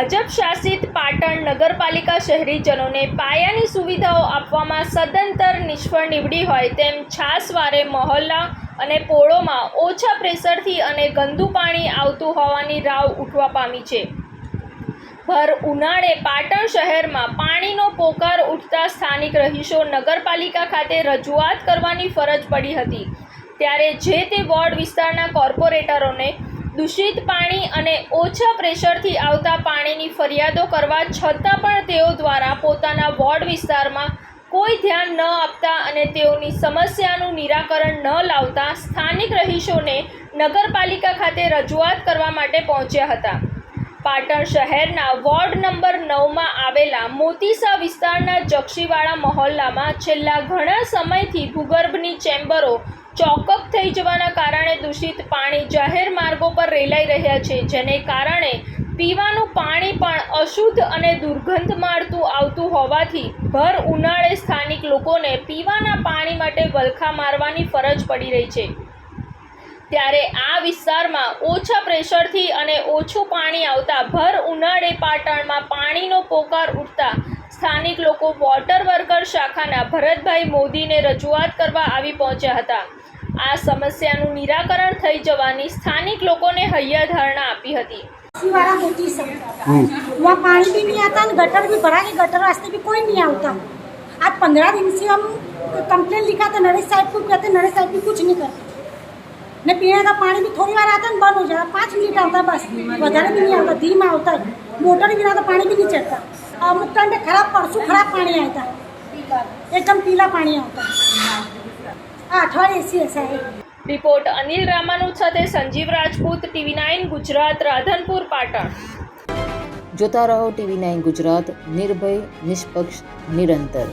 ભાજપ શાસિત પાટણ નગરપાલિકા શહેરીજનોને પાયાની સુવિધાઓ આપવામાં સદંતર નિષ્ફળ નીવડી હોય તેમ છાસવારે મહોલ્લા અને પોળોમાં ઓછા પ્રેશરથી અને ગંદુ પાણી આવતું હોવાની રાવ ઉઠવા પામી છે। ભર ઉનાળે પાટણ શહેરમાં પાણીનો પોકાર ઉઠતા સ્થાનિક રહીશો નગરપાલિકા ખાતે રજૂઆત કરવાની ફરજ પડી હતી, ત્યારે જે તે વોર્ડ વિસ્તારના કોર્પોરેટરોને દૂષિત પાણી અને ઓછા પ્રેશરથી આવતા પાણીની ફરિયાદો કરવા છતાં પણ તેઓ દ્વારા પોતાના વોર્ડ વિસ્તારમાં કોઈ ધ્યાન ન આપતા અને તેઓની સમસ્યાનું નિરાકરણ ન લાવતા સ્થાનિક રહીશોને નગરપાલિકા ખાતે રજૂઆત કરવા માટે પહોંચ્યા હતા। પાટણ શહેરના વોર્ડ નંબર 9માં આવેલા મોતીસા વિસ્તારના જક્ષીવાડા મહોલ્લામાં છેલ્લા ઘણા સમયથી ભૂગર્ભની ચેમ્બરો ચોકઅપ થઈ જવાના કારણે દૂષિત પાણી જાહેર માર્ગો પર રેલાઈ રહ્યા છે, જેને કારણે પીવાનું પાણી પણ અશુદ્ધ અને દુર્ગંધ મારતું આવતું હોવાથી ભર ઉનાળે સ્થાનિક લોકોને પીવાના પાણી માટે વલખા મારવાની ફરજ પડી રહી છે। ત્યારે આ વિસ્તારમાં ઓછા પ્રેશરથી અને ઓછું પાણી આવતા ભર ઉનાળે પાટણમાં પાણીનો પોકાર ઉઠતા સ્થાનિક લોકો વોટર વર્કર શાખાના ભરતભાઈ મોદીને રજૂઆત કરવા આવી પહોંચ્યા હતા। આ સમસ્યાનું નિરાકરણ થઈ જવાની સ્થાનિક લોકોને હૈયાધારણા આપી હતી। वहाँ पानी भी नहीं आता, गटर भी भरा है, गटर रास्ते भी कोई नहीं आता। आज 15 दिन से हम कंप्लेन लिखा था नरेश साहब को, कहते नरेश साहब भी कुछ नहीं करते। ने पीने का पानी भी थोड़ी बार आता है, बंद हो जाता, 5 मिनट आता बस, વધારે भी नहीं आता, धीमा आता है। मोटर बिना तो पानी भी नहीं चढ़ता। अमुक टाइम पे खराब परसों खराब पानी आता है, एकदम पीला पानी आता है। 8 ऐसी ऐसा है। રિપોર્ટ અનિલ રામાનુજ સાથે સંજીવ રાજપૂત, TV9 ગુજરાત, રાધનપુર, પાટણ। જોતા રહો TV9 ગુજરાત, નિર્ભય, નિષ્પક્ષ, નિરંતર।